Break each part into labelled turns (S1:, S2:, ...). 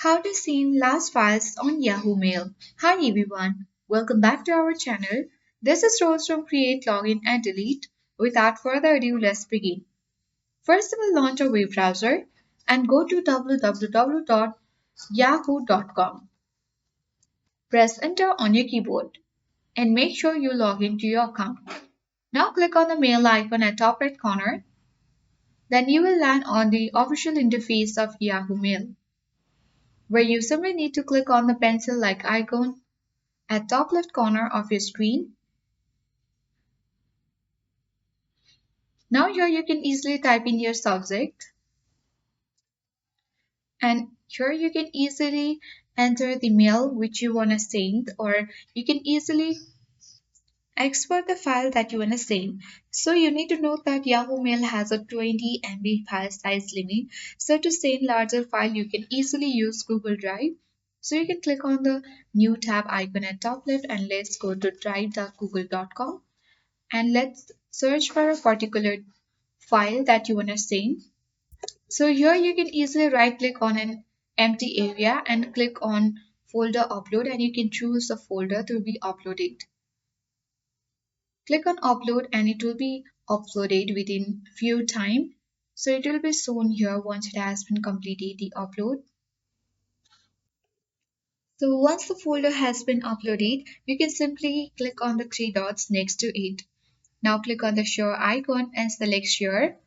S1: How to send last files on Yahoo Mail. Hi everyone, welcome back to our channel. This is Rose from Create, Login and Delete. Without further ado, let's begin. First, we'll launch a web browser and go to www.yahoo.com. Press enter on your keyboard and make sure you log into your account. Now click on the mail icon at top right corner. Then you will land on the official interface of Yahoo Mail, where you simply need to click on the pencil-like icon at top left corner of your screen. Now here you can easily type in your subject, and here you can easily enter the mail which you want to send, or you can easily export the file that you want to send. So you need to note that Yahoo Mail has a 20 MB file size limit. So to send larger file you can easily use Google Drive. So you can click on the new tab icon at top left and let's go to drive.google.com and let's search for a particular file that you want to send. So here you can easily right click on an empty area and click on folder upload, and you can choose the folder to be uploaded. Click on upload and it will be uploaded within few time. So it will be shown here once it has been completed the upload. So once the folder has been uploaded, you can simply click on the three dots next to it. Now click on the share icon and select share,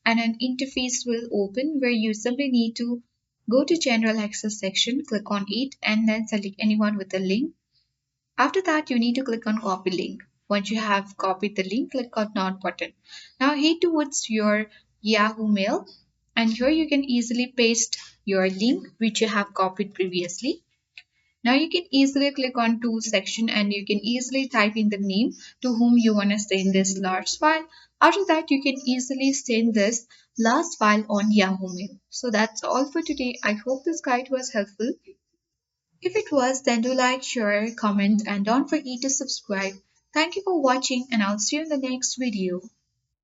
S1: and an interface will open where you simply need to go to general access section, click on it and then select anyone with the link. After that you need to click on copy link. Once you have copied the link, click on not button. Now head towards your Yahoo Mail and here you can easily paste your link which you have copied previously. Now you can easily click on to section and you can easily type in the name to whom you want to send this large file. After that you can easily send this last file on Yahoo Mail. So that's all for today. I hope this guide was helpful. If it was, then do like, share, comment and don't forget to subscribe. Thank you for watching and I'll see you in the next video.